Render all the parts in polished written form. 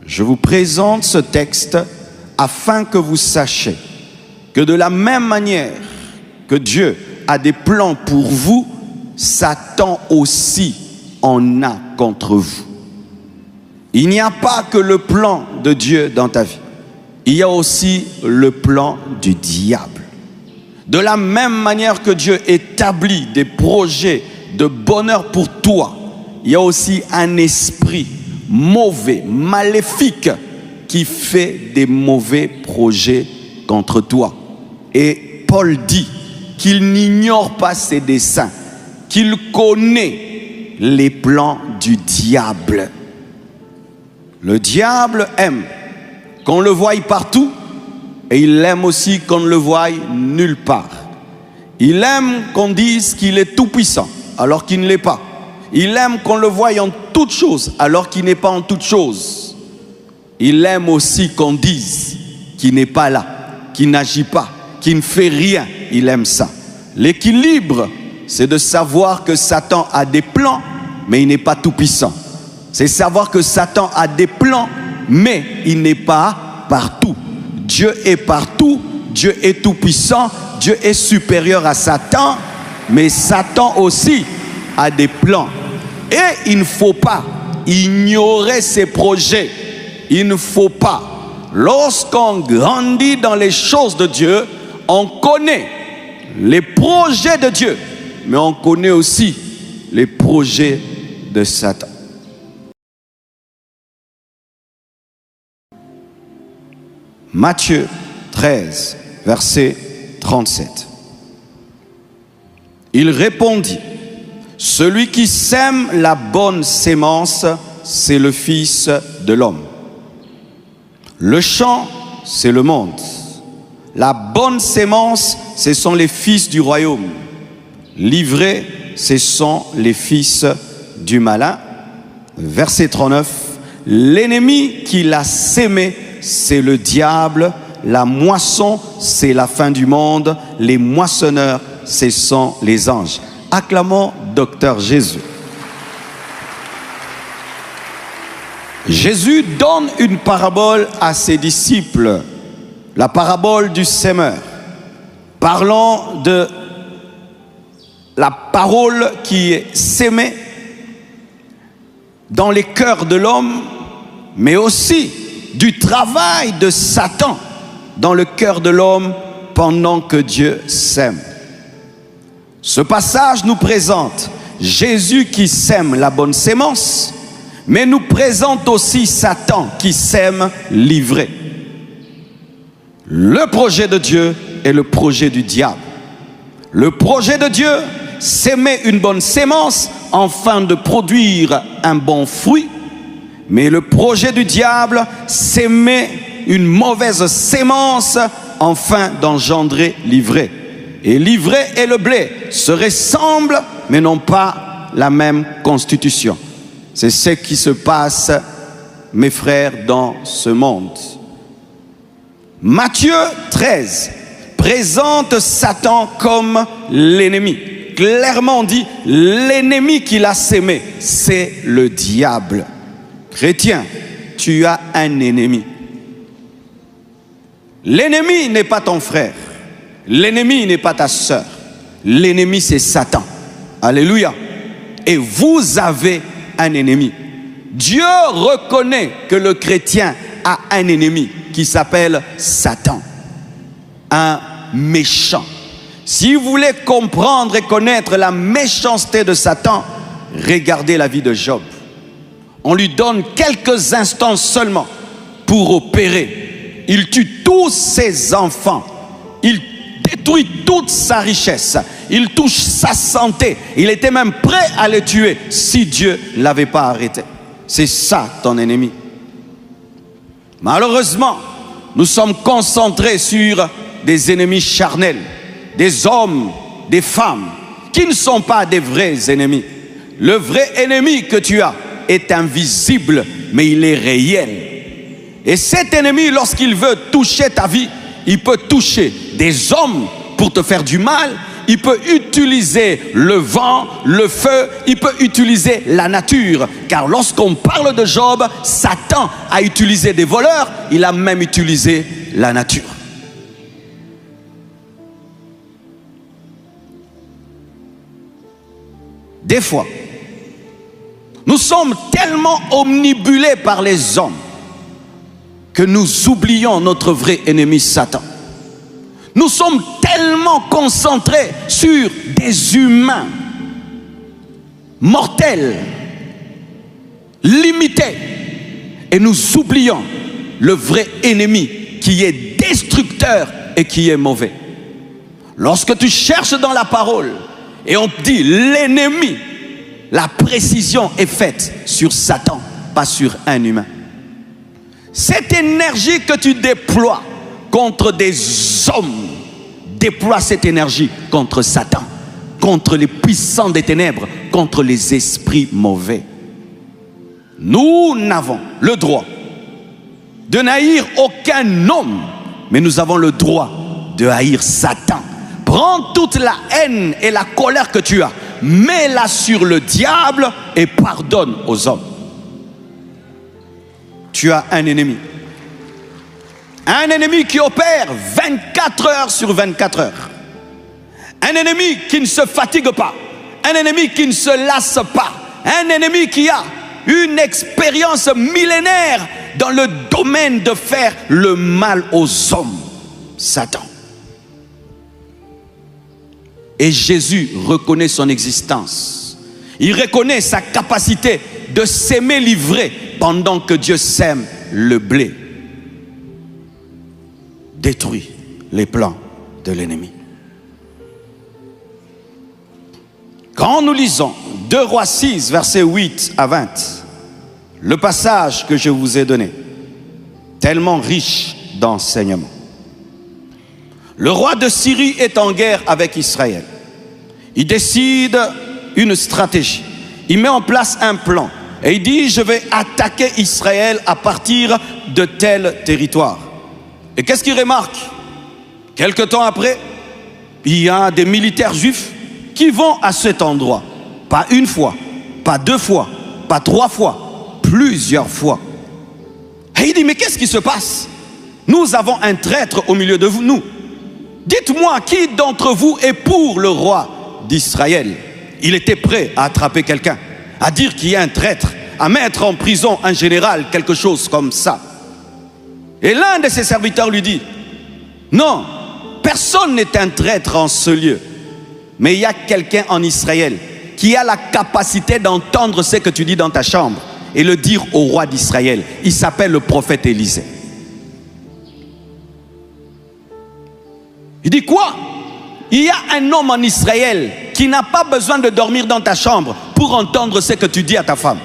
Je vous présente ce texte afin que vous sachiez que de la même manière que Dieu a des plans pour vous, Satan aussi en a contre vous. Il n'y a pas que le plan de Dieu dans ta vie. Il y a aussi le plan du diable. De la même manière que Dieu établit des projets de bonheur pour toi, il y a aussi un esprit mauvais, maléfique, qui fait des mauvais projets contre toi. Et Paul dit qu'il n'ignore pas ses desseins, qu'il connaît les plans du diable. Le diable aime qu'on le voie partout et il aime aussi qu'on ne le voie nulle part. Il aime qu'on dise qu'il est tout puissant alors qu'il ne l'est pas. Il aime qu'on le voie en toutes choses alors qu'il n'est pas en toutes choses. Il aime aussi qu'on dise qu'il n'est pas là, qu'il n'agit pas, qu'il ne fait rien. Il aime ça. L'équilibre, c'est de savoir que Satan a des plans, mais il n'est pas tout puissant. C'est savoir que Satan a des plans, mais il n'est pas partout. Dieu est partout, Dieu est tout puissant, Dieu est supérieur à Satan, mais Satan aussi a des plans. Et il ne faut pas ignorer ses projets. Il ne faut pas. Lorsqu'on grandit dans les choses de Dieu, on connaît les projets de Dieu, mais on connaît aussi les projets de Satan. Matthieu 13, verset 37. Il répondit: celui qui sème la bonne sémence, c'est le Fils de l'homme. Le champ, c'est le monde. La bonne sémence, ce sont les fils du royaume. L'ivraie, ce sont les fils du malin. Verset 39. L'ennemi qui l'a sémé, c'est le diable. La moisson, c'est la fin du monde. Les moissonneurs, ce sont les anges. Acclamons Docteur Jésus. Jésus donne une parabole à ses disciples, la parabole du sémeur, parlant de la parole qui est sémée dans les cœurs de l'homme, mais aussi du travail de Satan dans le cœur de l'homme pendant que Dieu sème. Ce passage nous présente Jésus qui sème la bonne sémence, mais nous présente aussi Satan qui sème l'ivraie. Le projet de Dieu est le projet du diable. Le projet de Dieu, s'aimer une bonne sémence afin de produire un bon fruit, mais le projet du diable, s'aimer une mauvaise sémence afin d'engendrer l'ivraie. Et l'ivraie et le blé se ressemblent, mais n'ont pas la même constitution. C'est ce qui se passe, mes frères, dans ce monde. Matthieu 13 présente Satan comme l'ennemi. Clairement dit, l'ennemi qui l'a sémé, c'est le diable. Chrétien, tu as un ennemi. L'ennemi n'est pas ton frère. L'ennemi n'est pas ta sœur. L'ennemi, c'est Satan. Alléluia. Et vous avez un ennemi. Dieu reconnaît que le chrétien a un ennemi qui s'appelle Satan, un méchant. Si vous voulez comprendre et connaître la méchanceté de Satan, regardez la vie de Job. On lui donne quelques instants seulement pour opérer. Il tue tous ses enfants. Il détruit toute sa richesse. Il touche sa santé. Il était même prêt à le tuer si Dieu ne l'avait pas arrêté. C'est ça ton ennemi. Malheureusement, nous sommes concentrés sur des ennemis charnels, des hommes, des femmes, qui ne sont pas des vrais ennemis. Le vrai ennemi que tu as est invisible, mais il est réel. Et cet ennemi, lorsqu'il veut toucher ta vie, il peut toucher des hommes pour te faire du mal, il peut utiliser le vent, le feu, il peut utiliser la nature. Car lorsqu'on parle de Job, Satan a utilisé des voleurs, il a même utilisé la nature. Des fois, nous sommes tellement omnibulés par les hommes que nous oublions notre vrai ennemi Satan. Nous sommes tellement concentrés sur des humains mortels, limités, et nous oublions le vrai ennemi qui est destructeur et qui est mauvais. Lorsque tu cherches dans la parole et on te dit l'ennemi, la précision est faite sur Satan, pas sur un humain. Cette énergie que tu déploies contre des hommes, déploie cette énergie contre Satan, contre les puissants des ténèbres, contre les esprits mauvais. Nous n'avons le droit de n'haïr aucun homme, mais nous avons le droit de haïr Satan. Prends toute la haine et la colère que tu as, mets-la sur le diable et pardonne aux hommes. Tu as un ennemi. Un ennemi qui opère 24 heures sur 24 heures. Un ennemi qui ne se fatigue pas. Un ennemi qui ne se lasse pas. Un ennemi qui a une expérience millénaire dans le domaine de faire le mal aux hommes. Satan. Et Jésus reconnaît son existence. Il reconnaît sa capacité de s'aimer livrer pendant que Dieu sème le blé. Détruit les plans de l'ennemi. Quand nous lisons 2 Rois 6, versets 8 à 20, le passage que je vous ai donné, tellement riche d'enseignements. Le roi de Syrie est en guerre avec Israël. Il décide une stratégie. Il met en place un plan. Et il dit, je vais attaquer Israël à partir de tel territoire. Et qu'est-ce qu'il remarque? Quelque temps après, il y a des militaires juifs qui vont à cet endroit. Pas une fois, pas 2 fois, pas 3 fois, plusieurs fois. Et il dit, mais qu'est-ce qui se passe? Nous avons un traître au milieu de nous. Dites-moi, qui d'entre vous est pour le roi d'Israël? Il était prêt à attraper quelqu'un, à dire qu'il y a un traître, à mettre en prison un général, quelque chose comme ça. Et l'un de ses serviteurs lui dit, non, personne n'est un traître en ce lieu. Mais il y a quelqu'un en Israël qui a la capacité d'entendre ce que tu dis dans ta chambre et le dire au roi d'Israël. Il s'appelle le prophète Élisée. Il dit quoi? Il y a un homme en Israël qui n'a pas besoin de dormir dans ta chambre pour entendre ce que tu dis à ta femme.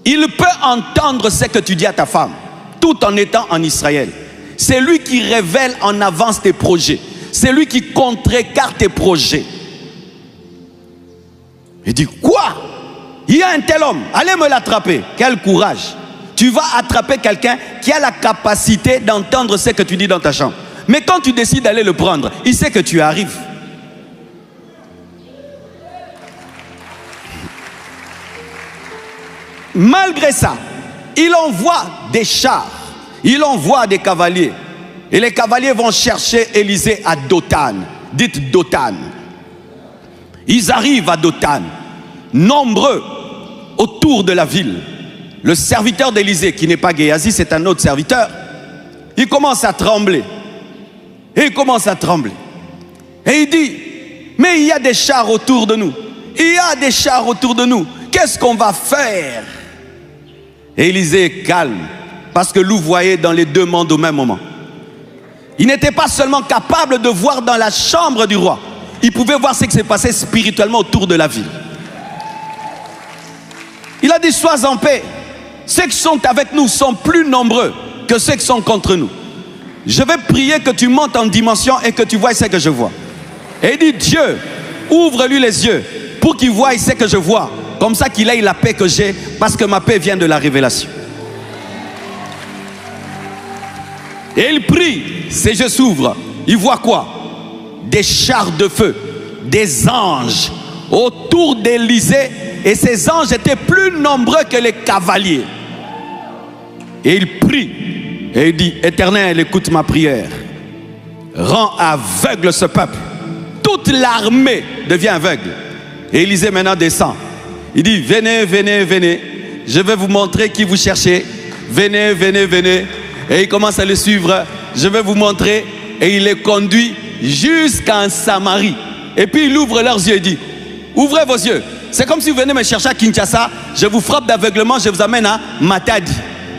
Il peut entendre ce que tu dis à ta femme tout en étant en Israël. C'est lui qui révèle en avance tes projets. C'est lui qui contrecarre tes projets. Il dit quoi? Il y a un tel homme, allez me l'attraper. Quel courage! Tu vas attraper quelqu'un qui a la capacité d'entendre ce que tu dis dans ta chambre. Mais quand tu décides d'aller le prendre, il sait que tu arrives. Malgré ça, il envoie des chars, il envoie des cavaliers. Et les cavaliers vont chercher Élisée à Dothan. Dites Dothan. Ils arrivent à Dothan, nombreux autour de la ville. Le serviteur d'Élisée, qui n'est pas Géasi, c'est un autre serviteur, il commence à trembler. Et il commence à trembler. Et il dit, mais il y a des chars autour de nous. Il y a des chars autour de nous. Qu'est-ce qu'on va faire? Et Élisée est calme, parce que Lou voyait dans les 2 mondes au même moment. Il n'était pas seulement capable de voir dans la chambre du roi, il pouvait voir ce qui s'est passé spirituellement autour de la ville. Il a dit, sois en paix. Ceux qui sont avec nous sont plus nombreux que ceux qui sont contre nous. Je vais prier que tu montes en dimension et que tu vois ce que je vois. Et il dit, Dieu, ouvre-lui les yeux pour qu'il voie ce que je vois. Comme ça qu'il ait la paix que j'ai, parce que ma paix vient de la révélation. Et il prie, ses yeux s'ouvrent. Il voit quoi? des chars de feu, des anges autour d'Élisée, et ces anges étaient plus nombreux que les cavaliers. Et il prie et il dit: Éternel, écoute ma prière, rends aveugle ce peuple. Toute l'armée devient aveugle. Et Élisée maintenant descend. Il dit: venez, venez, venez, je vais vous montrer qui vous cherchez. Venez, venez, venez. Et il commence à le suivre. Je vais vous montrer. Et il les conduit jusqu'en Samarie. Et puis il ouvre leurs yeux et dit: ouvrez vos yeux. C'est comme si vous venez me chercher à Kinshasa, je vous frappe d'aveuglement, je vous amène à Matadi.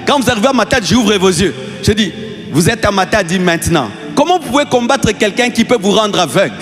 Quand vous arrivez à Matadi, j'ouvre vos yeux. Je dis: vous êtes à Matadi maintenant. Comment vous pouvez combattre quelqu'un qui peut vous rendre aveugle?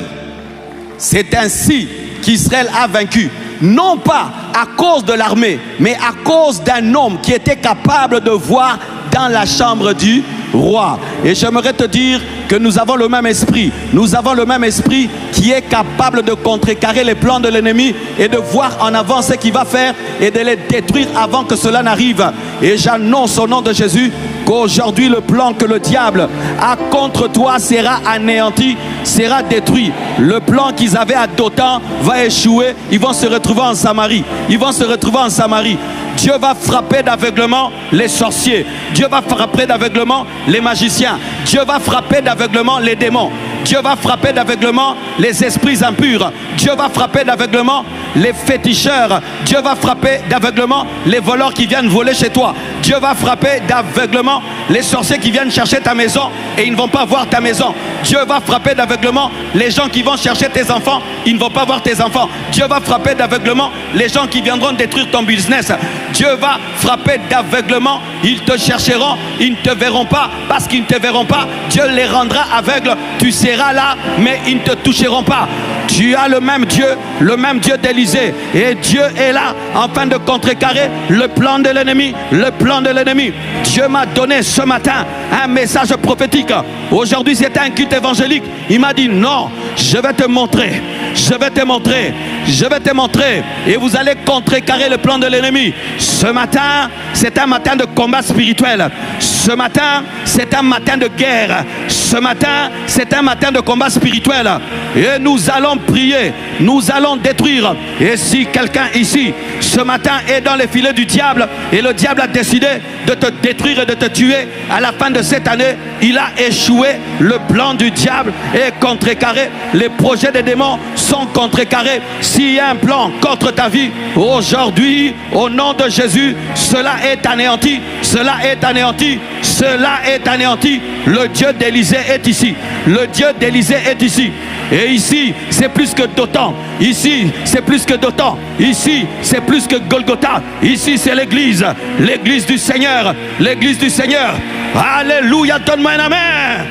C'est ainsi qu'Israël a vaincu. Non pas à cause de l'armée, mais à cause d'un homme qui était capable de voir dans la chambre du roi. Et j'aimerais te dire que nous avons le même esprit. Nous avons le même esprit qui est capable de contrecarrer les plans de l'ennemi et de voir en avant ce qu'il va faire et de les détruire avant que cela n'arrive. Et j'annonce au nom de Jésus qu'aujourd'hui le plan que le diable a contre toi sera anéanti, sera détruit. Le plan qu'ils avaient à Dothan va échouer. Ils vont se retrouver en Samarie. Ils vont se retrouver en Samarie. Dieu va frapper d'aveuglement les sorciers. Dieu va frapper d'aveuglement les magiciens. Dieu va frapper d'aveuglement les démons. Dieu va frapper d'aveuglement les esprits impurs. Dieu va frapper d'aveuglement les féticheurs. Dieu va frapper d'aveuglement les voleurs qui viennent voler chez toi. Dieu va frapper d'aveuglement les sorciers qui viennent chercher ta maison et ils ne vont pas voir ta maison. Dieu va frapper d'aveuglement les gens qui vont chercher tes enfants, ils ne vont pas voir tes enfants. Dieu va frapper d'aveuglement les gens qui viendront détruire ton business. Dieu va frapper d'aveuglement, ils te chercheront, ils ne te verront pas. Parce qu'ils ne te verront pas, Dieu les rendra aveugles. Tu seras là, mais ils ne te toucheront pas. Tu as le même Dieu d'Élisée. Et Dieu est là, afin de contrecarrer le plan de l'ennemi. Le plan de l'ennemi. Dieu m'a donné ce matin un message prophétique. Aujourd'hui, c'était un culte évangélique. Il m'a dit: non, je vais te montrer. Je vais te montrer. Je vais te montrer. Et vous allez contrecarrer le plan de l'ennemi. Ce matin, c'est un matin de combat spirituel. Ce matin, c'est un matin de guerre. Ce matin, c'est un matin de combat spirituel. Et nous allons prier. Nous allons détruire. Et si quelqu'un ici, ce matin, est dans les filets du diable, et le diable a décidé de te détruire et de te tuer, à la fin de cette année, il a échoué. Le plan du diable est contrecarré. Les projets des démons sont contrecarrés. S'il y a un plan contre ta vie, aujourd'hui, au nom de Jésus, cela est anéanti. Cela est anéanti. Cela est anéanti. Le Dieu d'Élisée est ici. Le Dieu d'Élisée est ici. Et ici, c'est plus que Dothan. Ici, c'est plus que Dothan. Ici, c'est plus que Golgotha. Ici, c'est l'église. L'église du Seigneur. L'église du Seigneur. Alléluia. Donne-moi un amen.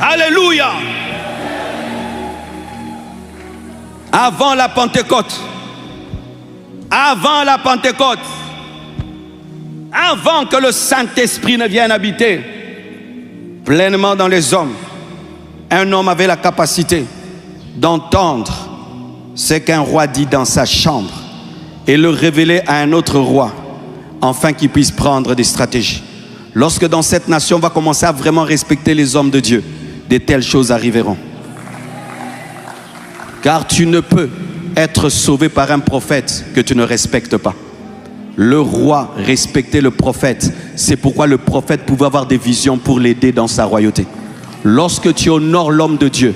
Alléluia. Avant la Pentecôte. Avant la Pentecôte. Avant que le Saint-Esprit ne vienne habiter pleinement dans les hommes, un homme avait la capacité d'entendre ce qu'un roi dit dans sa chambre et le révéler à un autre roi, afin qu'il puisse prendre des stratégies. Lorsque dans cette nation on va commencer à vraiment respecter les hommes de Dieu, de telles choses arriveront. Car tu ne peux être sauvé par un prophète que tu ne respectes pas. Le roi respectait le prophète. C'est pourquoi le prophète pouvait avoir des visions pour l'aider dans sa royauté. Lorsque tu honores l'homme de Dieu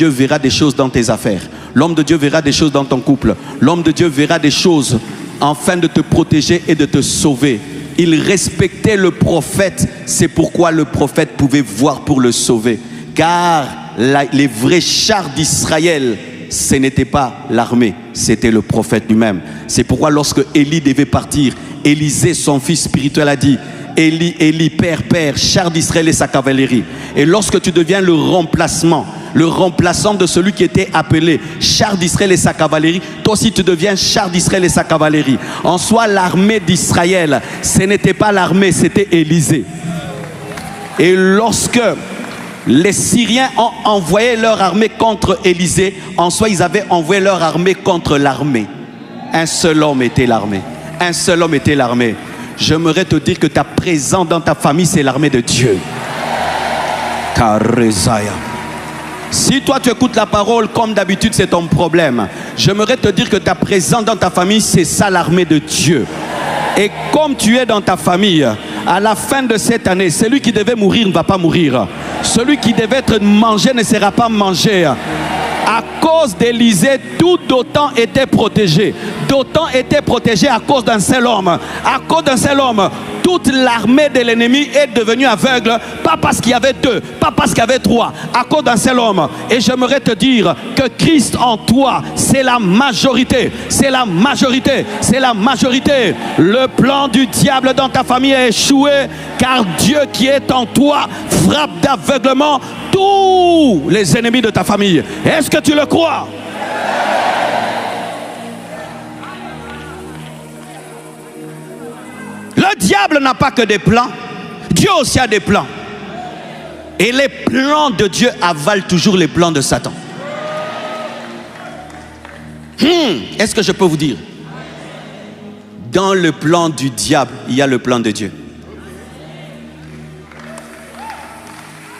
verra des choses dans tes affaires. L'homme de Dieu verra des choses dans ton couple. L'homme de Dieu verra des choses afin de te protéger et de te sauver. Il respectait le prophète. C'est pourquoi le prophète pouvait voir pour le sauver. Car les vrais chars d'Israël, ce n'était pas l'armée, c'était le prophète lui-même. C'est pourquoi lorsque Élie devait partir, Élisée, son fils spirituel, a dit: Élie, Élie, père, char d'Israël et sa cavalerie. Et lorsque tu deviens le remplaçant de celui qui était appelé char d'Israël et sa cavalerie, toi aussi tu deviens char d'Israël et sa cavalerie. En soi, l'armée d'Israël, ce n'était pas l'armée, c'était Élisée. Et lorsque les Syriens ont envoyé leur armée contre Élisée, en soi ils avaient envoyé leur armée contre l'armée. Un seul homme était l'armée. Un seul homme était l'armée. J'aimerais te dire que ta présence dans ta famille, c'est l'armée de Dieu. Karesaya. Si toi tu écoutes la parole comme d'habitude, c'est ton problème. J'aimerais te dire que ta présence dans ta famille, c'est ça l'armée de Dieu. Et comme tu es dans ta famille, à la fin de cette année, celui qui devait mourir ne va pas mourir. Celui qui devait être mangé ne sera pas mangé. À cause d'Élisée, tout d'autant était protégé. D'autant était protégé à cause d'un seul homme. À cause d'un seul homme, toute l'armée de l'ennemi est devenue aveugle. Pas parce qu'il y avait deux, pas parce qu'il y avait trois. À cause d'un seul homme. Et j'aimerais te dire que Christ en toi, c'est la majorité. C'est la majorité. C'est la majorité. Le plan du diable dans ta famille a échoué. Car Dieu qui est en toi frappe d'aveuglement tous les ennemis de ta famille. Est-ce que tu le crois? Le diable n'a pas que des plans. Dieu aussi a des plans. Et les plans de Dieu avalent toujours les plans de Satan. Est-ce que je peux vous dire? Dans le plan du diable, il y a le plan de Dieu.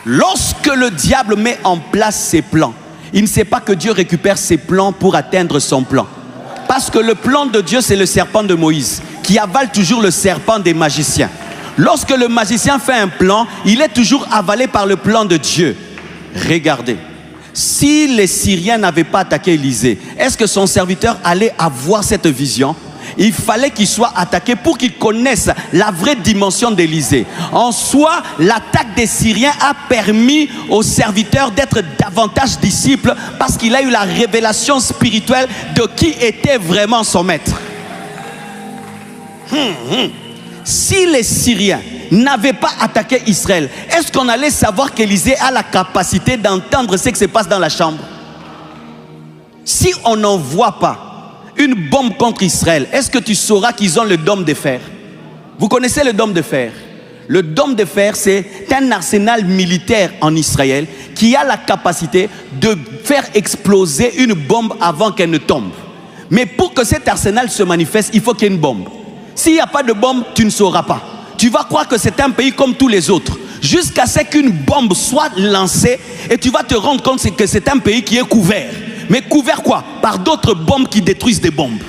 Lorsque le diable met en place ses plans, il ne sait pas que Dieu récupère ses plans pour atteindre son plan. Parce que le plan de Dieu, c'est le serpent de Moïse, qui avale toujours le serpent des magiciens. Lorsque le magicien fait un plan, il est toujours avalé par le plan de Dieu. Regardez, si les Syriens n'avaient pas attaqué Élisée, est-ce que son serviteur allait avoir cette vision? Il fallait qu'il soit attaqué pour qu'il connaisse la vraie dimension d'Élisée. En soi, l'attaque des Syriens a permis aux serviteurs d'être davantage disciples parce qu'il a eu la révélation spirituelle de qui était vraiment son maître. Si les Syriens n'avaient pas attaqué Israël, est-ce qu'on allait savoir qu'Élisée a la capacité d'entendre ce qui se passe dans la chambre? Si on n'envoie pas une bombe contre Israël, est-ce que tu sauras qu'ils ont le dôme de fer? Vous connaissez le dôme de fer? Le dôme de fer, c'est un arsenal militaire en Israël qui a la capacité de faire exploser une bombe avant qu'elle ne tombe. Mais pour que cet arsenal se manifeste, il faut qu'il y ait une bombe. S'il n'y a pas de bombe, tu ne sauras pas. Tu vas croire que c'est un pays comme tous les autres, jusqu'à ce qu'une bombe soit lancée et tu vas te rendre compte que c'est un pays qui est couvert. Mais couvert quoi? Par d'autres bombes qui détruisent des bombes.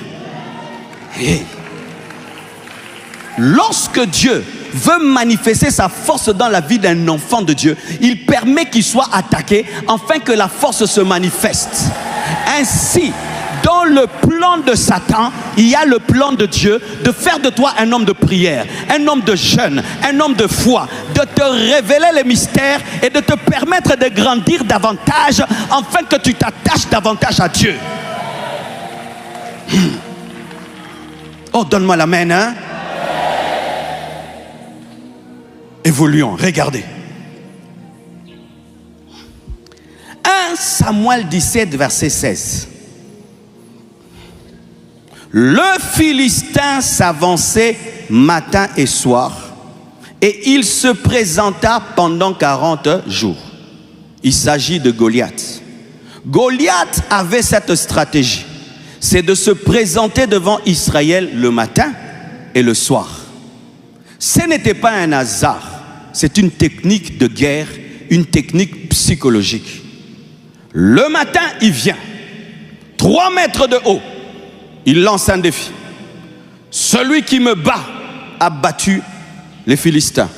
Lorsque Dieu veut manifester sa force dans la vie d'un enfant de Dieu, il permet qu'il soit attaqué afin que la force se manifeste. Ainsi, dans le plan de Satan, il y a le plan de Dieu de faire de toi un homme de prière, un homme de jeûne, un homme de foi, de te révéler les mystères et de te permettre de grandir davantage afin que tu t'attaches davantage à Dieu. Oh, donne-moi l'amen, hein? Évoluons, regardez. 1 Samuel 17, verset 16. Le Philistin s'avançait matin et soir et il se présenta pendant 40 jours. Il s'agit de Goliath. Goliath avait cette stratégie, c'est de se présenter devant Israël le matin et le soir. Ce n'était pas un hasard, c'est une technique de guerre, une technique psychologique. Le matin, il vient, 3 mètres de haut. Il lance un défi. Celui qui me bat a battu les Philistins.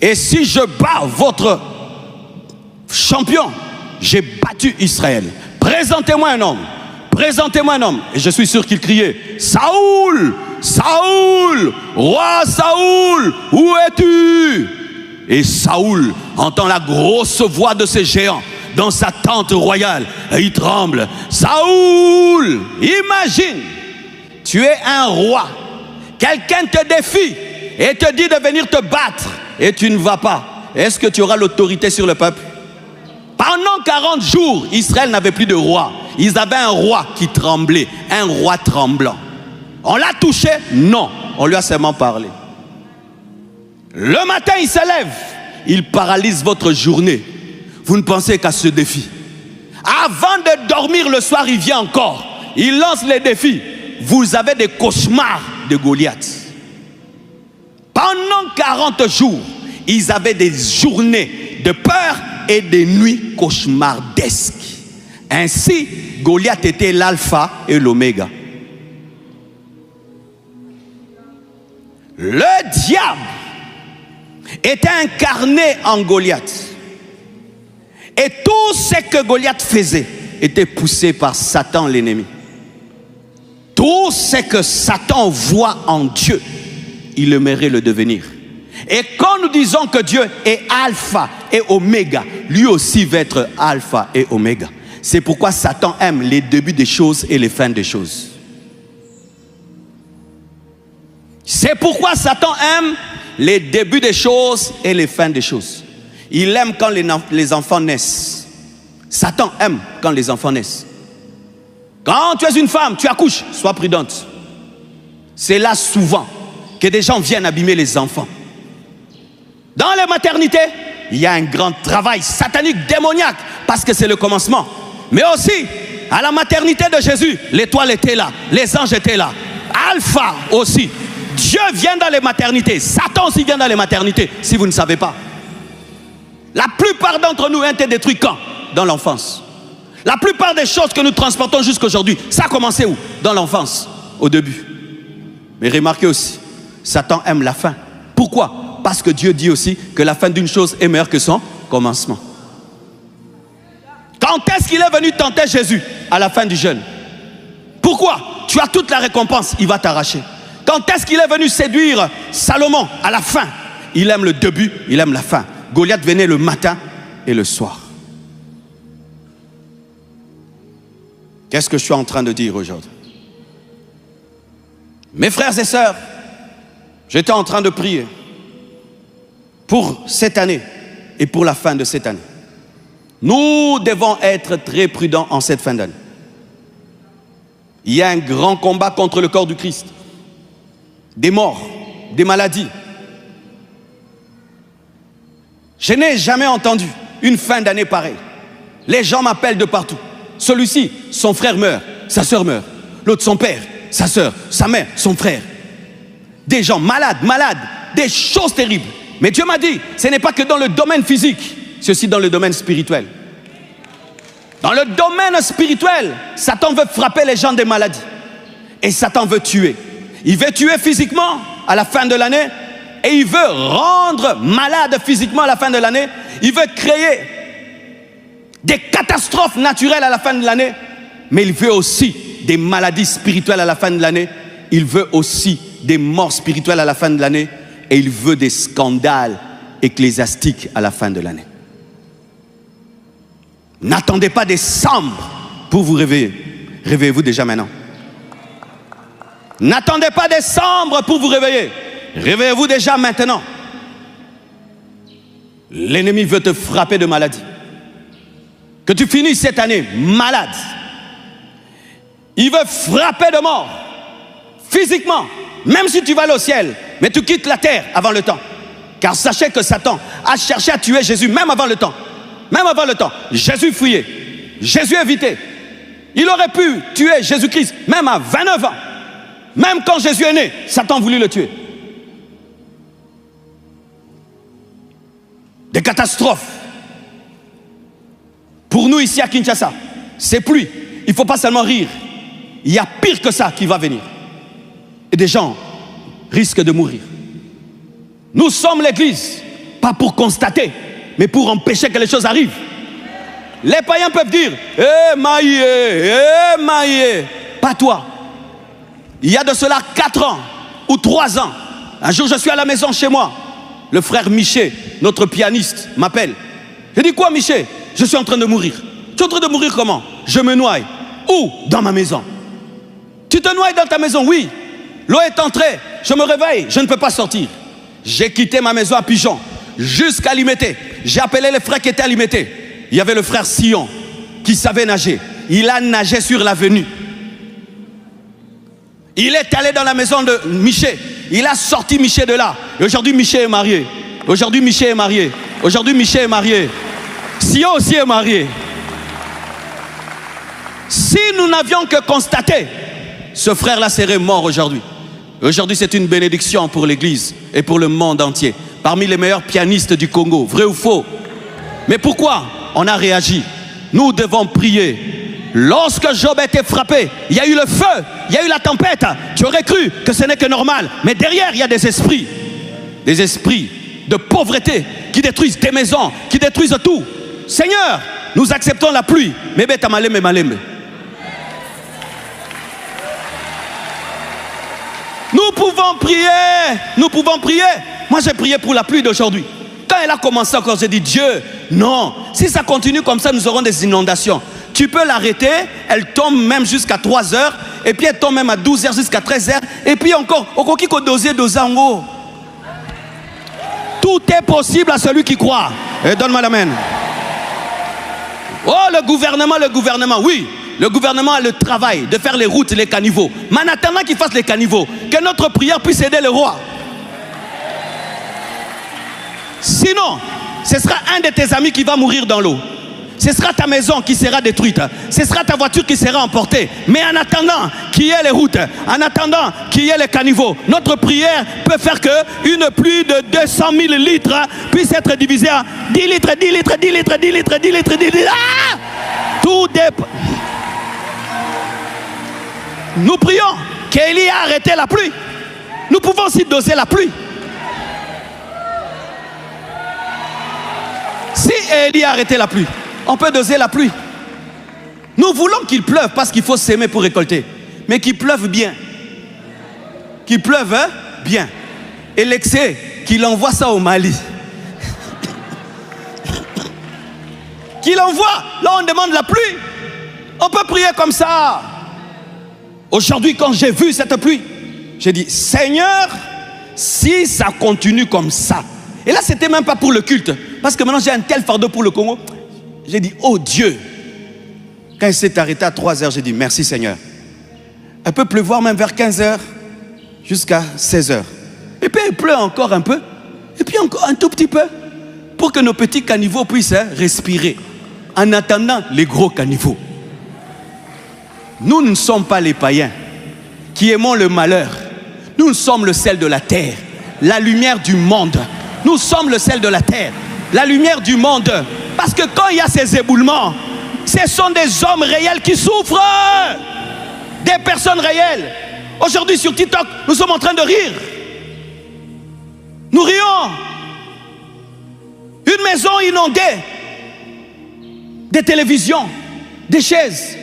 Et si je bats votre champion, j'ai battu Israël. Présentez-moi un homme. Présentez-moi un homme. Et je suis sûr qu'il criait: Saoul, Saoul, roi Saoul, où es-tu? Et Saoul entend la grosse voix de ces géants dans sa tente royale. Et il tremble. Saoul, imagine. Tu es un roi, quelqu'un te défie et te dit de venir te battre et tu ne vas pas. Est-ce que tu auras l'autorité sur le peuple? Pendant 40 jours, Israël n'avait plus de roi. Ils avaient un roi qui tremblait, un roi tremblant. On l'a touché? Non, on lui a seulement parlé. Le matin, il se lève, il paralyse votre journée. Vous ne pensez qu'à ce défi. Avant de dormir le soir, il vient encore. Il lance les défis. Vous avez des cauchemars de Goliath. Pendant 40 jours, ils avaient des journées de peur et des nuits cauchemardesques. Ainsi, Goliath était l'alpha et l'oméga. Le diable était incarné en Goliath. Et tout ce que Goliath faisait était poussé par Satan, l'ennemi. Tout ce que Satan voit en Dieu, il aimerait le devenir. Et quand nous disons que Dieu est alpha et oméga, lui aussi va être alpha et oméga. C'est pourquoi Satan aime les débuts des choses et les fins des choses. C'est pourquoi Satan aime les débuts des choses et les fins des choses. Il aime quand les enfants naissent. Satan aime quand les enfants naissent. Quand tu es une femme, tu accouches, sois prudente. C'est là souvent que des gens viennent abîmer les enfants. Dans les maternités, il y a un grand travail satanique, démoniaque, parce que c'est le commencement. Mais aussi, à la maternité de Jésus, l'étoile était là, les anges étaient là. Alpha aussi. Dieu vient dans les maternités. Satan aussi vient dans les maternités, si vous ne savez pas. La plupart d'entre nous ont été détruits quand? Dans l'enfance. La plupart des choses que nous transportons jusqu'à aujourd'hui, ça a commencé où? Dans l'enfance, au début. Mais remarquez aussi, Satan aime la fin. Pourquoi? Parce que Dieu dit aussi que la fin d'une chose est meilleure que son commencement. Quand est-ce qu'il est venu tenter Jésus? À la fin du jeûne. Pourquoi? Tu as toute la récompense, il va t'arracher. Quand est-ce qu'il est venu séduire Salomon? À la fin. Il aime le début, il aime la fin. Goliath venait le matin et le soir. Qu'est-ce que je suis en train de dire aujourd'hui? Mes frères et sœurs, j'étais en train de prier pour cette année et pour la fin de cette année. Nous devons être très prudents en cette fin d'année. Il y a un grand combat contre le corps du Christ. Des morts, des maladies. Je n'ai jamais entendu une fin d'année pareille. Les gens m'appellent de partout. Celui-ci, son frère meurt, sa sœur meurt. L'autre, son père, sa sœur, sa mère, son frère. Des gens malades, des choses terribles. Mais Dieu m'a dit, ce n'est pas que dans le domaine physique, c'est aussi dans le domaine spirituel. Dans le domaine spirituel, Satan veut frapper les gens des maladies. Et Satan veut tuer. Il veut tuer physiquement à la fin de l'année. Et il veut rendre malade physiquement à la fin de l'année. Il veut créer des catastrophes naturelles à la fin de l'année. Mais il veut aussi des maladies spirituelles à la fin de l'année. Il veut aussi des morts spirituelles à la fin de l'année. Et il veut des scandales ecclésiastiques à la fin de l'année. N'attendez pas décembre pour vous réveiller. Réveillez-vous déjà maintenant. N'attendez pas décembre pour vous réveiller. Réveillez-vous déjà maintenant. L'ennemi veut te frapper de maladie. Que tu finisses cette année malade. Il veut frapper de mort. Physiquement. Même si tu vas aller au ciel. Mais tu quittes la terre avant le temps. Car sachez que Satan a cherché à tuer Jésus même avant le temps. Même avant le temps. Jésus fuyait. Jésus évitait. Il aurait pu tuer Jésus-Christ même à 29 ans. Même quand Jésus est né, Satan voulut le tuer. Des catastrophes. Pour nous ici à Kinshasa, c'est pluie. Il ne faut pas seulement rire. Il y a pire que ça qui va venir. Et des gens risquent de mourir. Nous sommes l'église, pas pour constater, mais pour empêcher que les choses arrivent. Les païens peuvent dire, maïe, pas toi. Il y a de cela 4 ans ou 3 ans, un jour je suis à la maison chez moi. Le frère Miché, notre pianiste, m'appelle. Je dis, quoi Miché? Je suis en train de mourir. Tu es en train de mourir comment? Je me noie. Où? Dans ma maison. Tu te noies dans ta maison? Oui. L'eau est entrée, je me réveille, je ne peux pas sortir. J'ai quitté ma maison à Pigeon jusqu'à Limété. J'ai appelé les frères qui étaient à Limété. Il y avait le frère Sion qui savait nager. Il a nagé sur l'avenue. Il est allé dans la maison de Miché. Il a sorti Miché de là. Et aujourd'hui, Miché est marié. Aujourd'hui, Miché est marié. Aujourd'hui, Miché est marié. Sion aussi est marié. Si nous n'avions que constaté, ce frère-là serait mort aujourd'hui. Aujourd'hui, c'est une bénédiction pour l'Église et pour le monde entier. parmi les meilleurs pianistes du Congo. Vrai ou faux? Mais pourquoi on a réagi? Nous devons prier. Lorsque Job a été frappé, il y a eu le feu, il y a eu la tempête. Tu aurais cru que ce n'est que normal. Mais derrière, il y a des esprits de pauvreté qui détruisent des maisons, qui détruisent tout. Seigneur, nous acceptons la pluie. Mais beta malembe malembe. Nous pouvons prier. Nous pouvons prier. Moi, j'ai prié pour la pluie d'aujourd'hui. Quand elle a commencé encore, j'ai dit, Dieu, non. Si ça continue comme ça, nous aurons des inondations. Tu peux l'arrêter. Elle tombe même jusqu'à 3 heures. Et puis, elle tombe même à 12 heures jusqu'à 13 heures. Et puis encore, au coquille doser en haut. Tout est possible à celui qui croit. Et donne-moi l'amen. Oh, le gouvernement, oui. Le gouvernement a le travail de faire les routes, les caniveaux. Mais en attendant qu'il fasse les caniveaux, que notre prière puisse aider le roi. Sinon, ce sera un de tes amis qui va mourir dans l'eau. Ce sera ta maison qui sera détruite. Ce sera ta voiture qui sera emportée. Mais en attendant qu'il y ait les routes, en attendant qu'il y ait les caniveaux, notre prière peut faire qu'une pluie de 200 000 litres puisse être divisée en 10 litres, 10 litres, 10 litres, 10 litres, 10 litres, 10 litres. Ah! Tout dépend. Nous prions qu'Élie a arrêté la pluie. Nous pouvons aussi doser la pluie. Si Élie a arrêté la pluie, on peut doser la pluie. Nous voulons qu'il pleuve parce qu'il faut s'aimer pour récolter. Mais qu'il pleuve bien. Qu'il pleuve bien. Et l'excès, qu'il envoie ça au Mali. Qu'il envoie. Là, on demande la pluie. On peut prier comme ça. Aujourd'hui, quand j'ai vu cette pluie, j'ai dit, Seigneur, si ça continue comme ça. Et là, c'était même pas pour le culte. Parce que maintenant, j'ai un tel fardeau pour le Congo. J'ai dit, oh Dieu. Quand il s'est arrêté à 3 heures, j'ai dit, merci Seigneur. Elle peut pleuvoir même vers 15 heures jusqu'à 16 heures. Et puis, il pleut encore un peu. Et puis, encore un tout petit peu. Pour que nos petits caniveaux puissent respirer. En attendant les gros caniveaux. Nous ne sommes pas les païens qui aimons le malheur. Nous sommes le sel de la terre, la lumière du monde. Nous sommes le sel de la terre, la lumière du monde. Parce que quand il y a ces éboulements, ce sont des hommes réels qui souffrent. Des personnes réelles. Aujourd'hui sur TikTok, nous sommes en train de rire. Nous rions. Une maison inondée. Des télévisions, des chaises.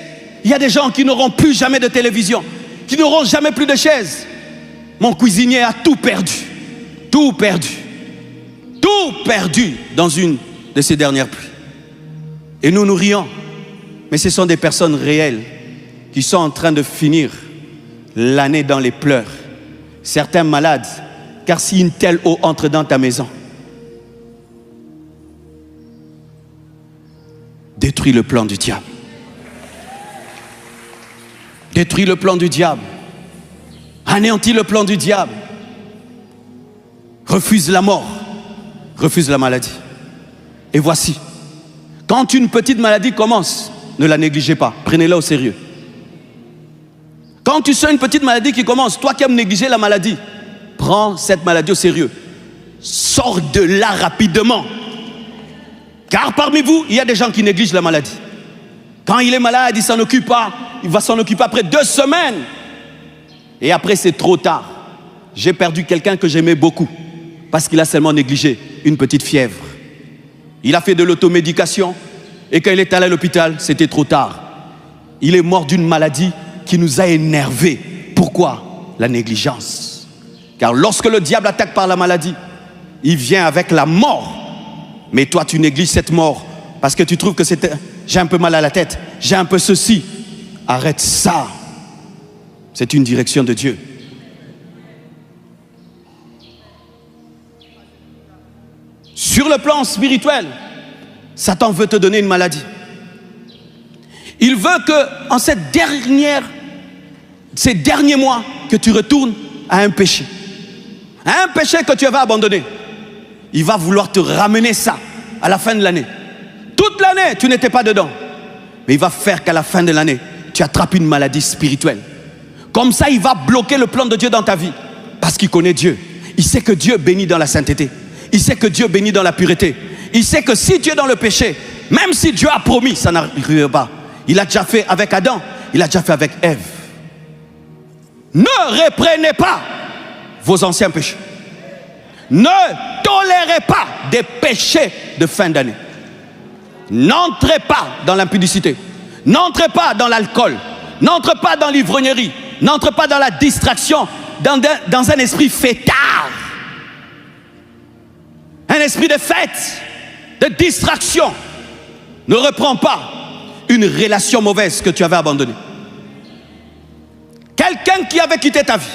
Il y a des gens qui n'auront plus jamais de télévision, qui n'auront jamais plus de chaises. Mon cuisinier a tout perdu. Tout perdu. Tout perdu dans une de ces dernières pluies. Et nous nous rions. Mais ce sont des personnes réelles qui sont en train de finir l'année dans les pleurs. Certains malades, car si une telle eau entre dans ta maison, détruit le plan du diable. Détruis le plan du diable. Anéantis le plan du diable. Refuse la mort. Refuse la maladie. Et voici, quand une petite maladie commence, ne la négligez pas. Prenez-la au sérieux. Quand tu sens une petite maladie qui commence, toi qui aimes négliger la maladie, prends cette maladie au sérieux. Sors de là rapidement. Car parmi vous, il y a des gens qui négligent la maladie. Quand il est malade, il ne s'en occupe pas. Il va s'en occuper après 2 semaines. Et après, c'est trop tard. J'ai perdu quelqu'un que j'aimais beaucoup parce qu'il a seulement négligé une petite fièvre. Il a fait de l'automédication et quand il est allé à l'hôpital, c'était trop tard. Il est mort d'une maladie qui nous a énervés. Pourquoi? La négligence. Car lorsque le diable attaque par la maladie, il vient avec la mort. Mais toi, tu négliges cette mort parce que tu trouves que c'était... J'ai un peu mal à la tête, j'ai un peu ceci. Arrête ça. C'est une direction de Dieu. Sur le plan spirituel, Satan veut te donner une maladie. Il veut que en ces derniers mois, que tu retournes à un péché. À un péché que tu avais abandonné. Il va vouloir te ramener ça à la fin de l'année. Toute l'année, tu n'étais pas dedans. Mais il va faire qu'à la fin de l'année, tu attrapes une maladie spirituelle. Comme ça, il va bloquer le plan de Dieu dans ta vie. Parce qu'il connaît Dieu. Il sait que Dieu bénit dans la sainteté. Il sait que Dieu bénit dans la pureté. Il sait que si tu es dans le péché, même si Dieu a promis, ça n'arrivera pas. Il a déjà fait avec Adam, il a déjà fait avec Ève. Ne reprenez pas vos anciens péchés. Ne tolérez pas des péchés de fin d'année. N'entrez pas dans l'impudicité. N'entrez pas dans l'alcool. N'entrez pas dans l'ivrognerie. N'entrez pas dans la distraction, dans un esprit fêtard. Un esprit de fête, de distraction. Ne reprends pas une relation mauvaise que tu avais abandonnée. Quelqu'un qui avait quitté ta vie,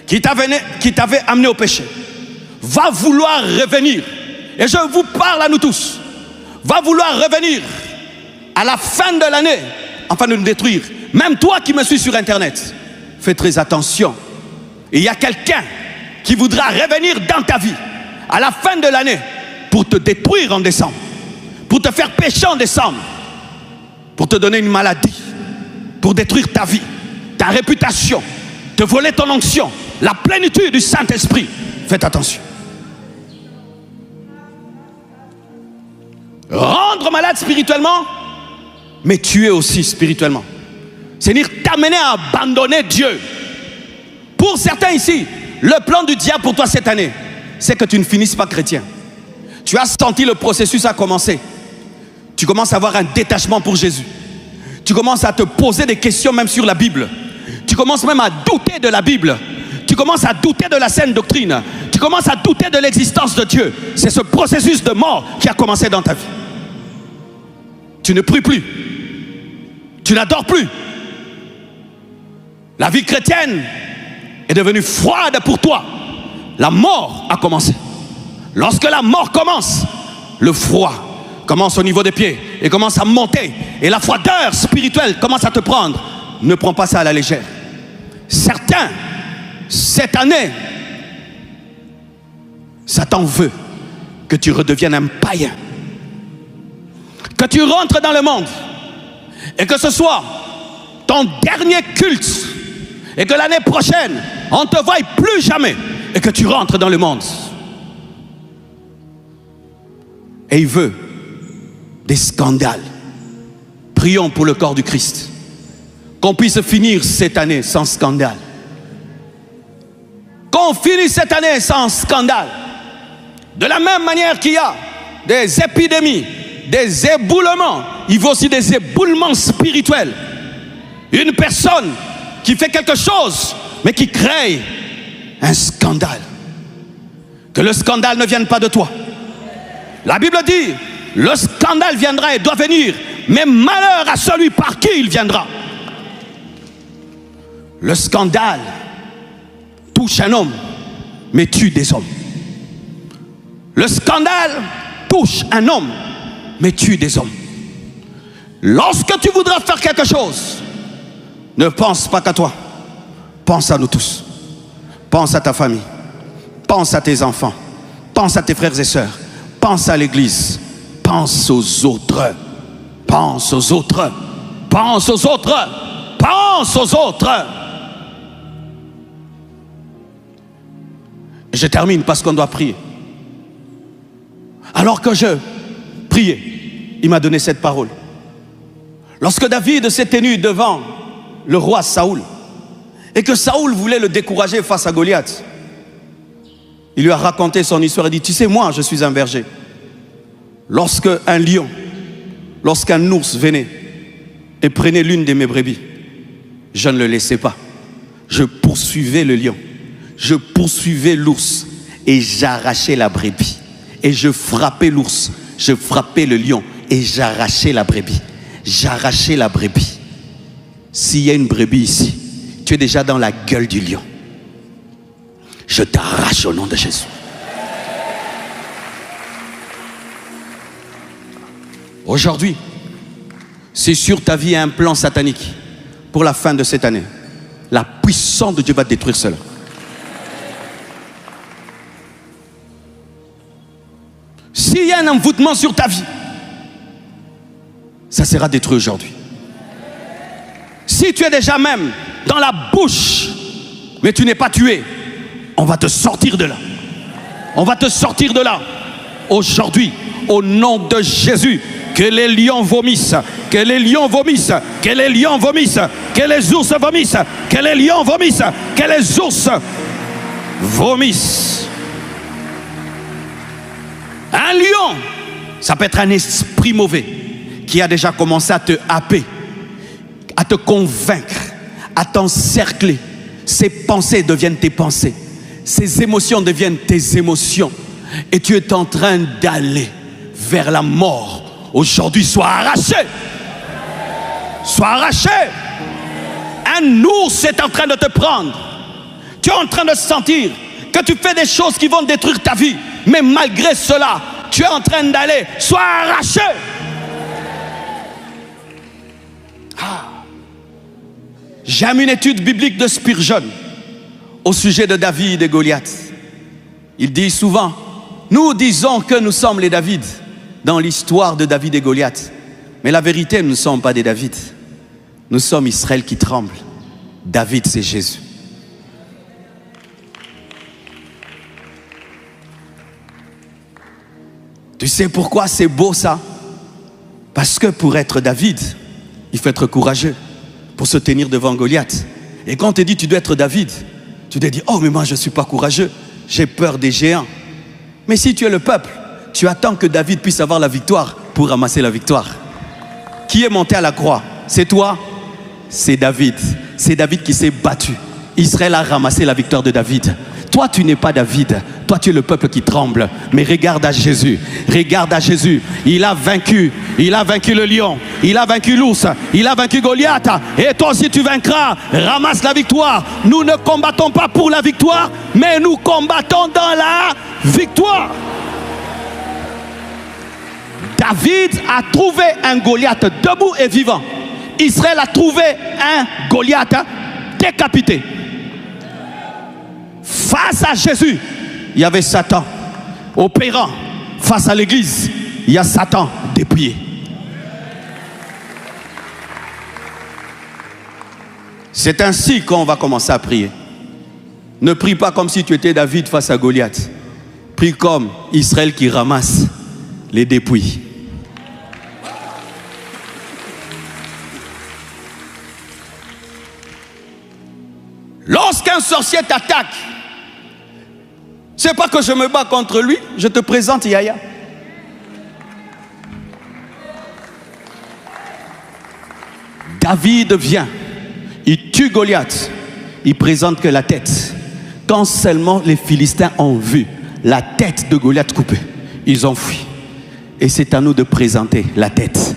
qui t'avait amené au péché, va vouloir revenir. Et je vous parle à nous tous. Va vouloir revenir à la fin de l'année, afin de nous détruire. Même toi qui me suis sur Internet, fais très attention. Il y a quelqu'un qui voudra revenir dans ta vie à la fin de l'année pour te détruire en décembre, pour te faire pécher en décembre, pour te donner une maladie, pour détruire ta vie, ta réputation, te voler ton onction, la plénitude du Saint-Esprit. Faites attention. Rendre malade spirituellement, mais tuer aussi spirituellement. C'est-à-dire t'amener à abandonner Dieu. Pour certains ici, le plan du diable pour toi cette année, c'est que tu ne finisses pas chrétien. Tu as senti le processus a commencé. Tu commences à avoir un détachement pour Jésus. Tu commences à te poser des questions même sur la Bible. Tu commences même à douter de la Bible. Tu commences à douter de la saine doctrine. Tu commences à douter de l'existence de Dieu. C'est ce processus de mort qui a commencé dans ta vie. Tu ne pries plus. Tu n'adores plus. La vie chrétienne est devenue froide pour toi. La mort a commencé. Lorsque la mort commence, le froid commence au niveau des pieds et commence à monter. Et la froideur spirituelle commence à te prendre. Ne prends pas ça à la légère. Certains, cette année, Satan veut que tu redeviennes un païen. Que tu rentres dans le monde et que ce soit ton dernier culte et que l'année prochaine, on ne te voie plus jamais et que tu rentres dans le monde. Et il veut des scandales. Prions pour le corps du Christ. Qu'on puisse finir cette année sans scandale. Qu'on finisse cette année sans scandale. De la même manière qu'il y a des épidémies, des éboulements, il y a aussi des éboulements spirituels. Une personne qui fait quelque chose, mais qui crée un scandale. Que le scandale ne vienne pas de toi. La Bible dit, le scandale viendra et doit venir, mais malheur à celui par qui il viendra. Le scandale touche un homme, mais tue des hommes. Le scandale touche un homme, mais tue des hommes. Lorsque tu voudras faire quelque chose, ne pense pas qu'à toi. Pense à nous tous. Pense à ta famille. Pense à tes enfants. Pense à tes frères et sœurs. Pense à l'église. Pense aux autres. Pense aux autres. Pense aux autres. Pense aux autres. Je termine parce qu'on doit prier. Alors que je priais, il m'a donné cette parole. Lorsque David s'est tenu devant le roi Saoul et que Saoul voulait le décourager face à Goliath, il lui a raconté son histoire et dit, tu sais, moi je suis un berger. Lorsque un lion, lorsqu'un ours venait et prenait l'une de mes brebis, je ne le laissais pas. Je poursuivais le lion, je poursuivais l'ours et j'arrachais la brebis. Et je frappais l'ours, je frappais le lion et j'arrachais la brebis. J'arrachais la brebis. S'il y a une brebis ici, tu es déjà dans la gueule du lion. Je t'arrache au nom de Jésus. Aujourd'hui, si sur ta vie il y a un plan satanique pour la fin de cette année, la puissance de Dieu va détruire cela. S'il y a un envoûtement sur ta vie, ça sera détruit aujourd'hui. Si tu es déjà même dans la bouche, mais tu n'es pas tué, on va te sortir de là. On va te sortir de là. Aujourd'hui, au nom de Jésus, que les lions vomissent, que les lions vomissent, que les lions vomissent, que les ours vomissent, que les lions vomissent, que les ours vomissent. Un lion, ça peut être un esprit mauvais qui a déjà commencé à te happer, à te convaincre, à t'encercler. Ses pensées deviennent tes pensées. Ses émotions deviennent tes émotions. Et tu es en train d'aller vers la mort. Aujourd'hui, sois arraché. Sois arraché. Un ours est en train de te prendre. Tu es en train de sentir que tu fais des choses qui vont détruire ta vie. Mais malgré cela, tu es en train d'aller. Sois arraché. J'aime une étude biblique de Spurgeon au sujet de David et Goliath. Il dit souvent, nous disons que nous sommes les David dans l'histoire de David et Goliath. Mais la vérité, nous ne sommes pas des David. Nous sommes Israël qui tremble. David, c'est Jésus. Tu sais pourquoi c'est beau ça? Parce que pour être David, il faut être courageux pour se tenir devant Goliath. Et quand on te dit tu dois être David, tu te dis oh mais moi je ne suis pas courageux, j'ai peur des géants. Mais si tu es le peuple, tu attends que David puisse avoir la victoire pour ramasser la victoire. Qui est monté à la croix? C'est toi? C'est David. C'est David qui s'est battu. Israël a ramassé la victoire de David. Toi, tu n'es pas David. Toi, tu es le peuple qui tremble. Mais regarde à Jésus. Regarde à Jésus. Il a vaincu. Il a vaincu le lion. Il a vaincu l'ours. Il a vaincu Goliath. Et toi aussi, tu vaincras. Ramasse la victoire. Nous ne combattons pas pour la victoire, mais nous combattons dans la victoire. David a trouvé un Goliath debout et vivant. Israël a trouvé un Goliath décapité. Face à Jésus, il y avait Satan opérant. Face à l'église, il y a Satan dépouillé. C'est ainsi qu'on va commencer à prier. Ne prie pas comme si tu étais David face à Goliath. Prie comme Israël qui ramasse les dépouilles. Lorsqu'un sorcier t'attaque, c'est pas que je me bats contre lui, je te présente Yaya. David vient, il tue Goliath, il présente que la tête. Quand seulement les Philistins ont vu la tête de Goliath coupée, ils ont fui. Et c'est à nous de présenter la tête.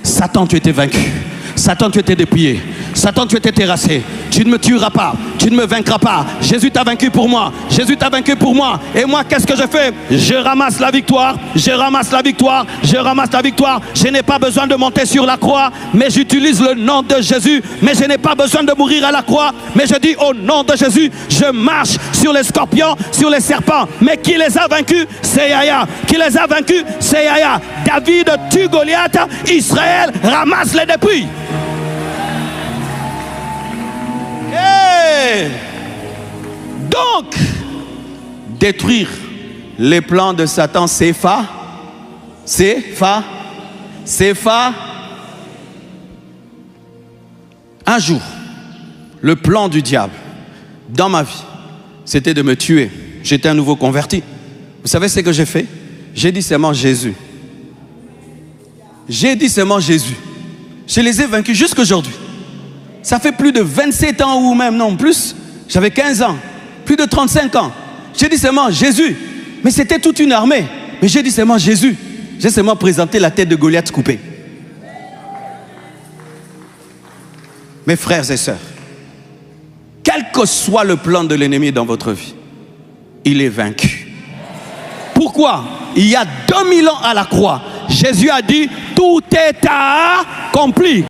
Satan, tu étais vaincu. Satan, tu étais dépouillé. Satan, tu étais terrassé. Tu ne me tueras pas. Tu ne me vaincras pas. Jésus t'a vaincu pour moi. Jésus t'a vaincu pour moi. Et moi, qu'est-ce que je fais? Je ramasse la victoire. Je ramasse la victoire. Je ramasse la victoire. Je n'ai pas besoin de monter sur la croix, mais j'utilise le nom de Jésus. Mais je n'ai pas besoin de mourir à la croix, mais je dis au nom de Jésus, je marche sur les scorpions, sur les serpents. Mais qui les a vaincus? C'est Yaya. Qui les a vaincus? C'est Yaya. David tue Goliath. Israël ramasse les dépouilles. Donc, détruire les plans de Satan, c'est un jour, le plan du diable dans ma vie, c'était de me tuer. J'étais un nouveau converti. Vous savez ce que j'ai fait? J'ai dit seulement Jésus. J'ai dit seulement Jésus. Je les ai vaincus jusqu'aujourd'hui. Ça fait plus de 27 ans ou même non plus. J'avais 15 ans, plus de 35 ans. J'ai dit seulement Jésus. Mais c'était toute une armée. Mais j'ai dit seulement Jésus. J'ai seulement présenté la tête de Goliath coupée. Mes frères et sœurs, quel que soit le plan de l'ennemi dans votre vie, il est vaincu. Pourquoi? Il y a 2000 ans à la croix, Jésus a dit, tout est accompli.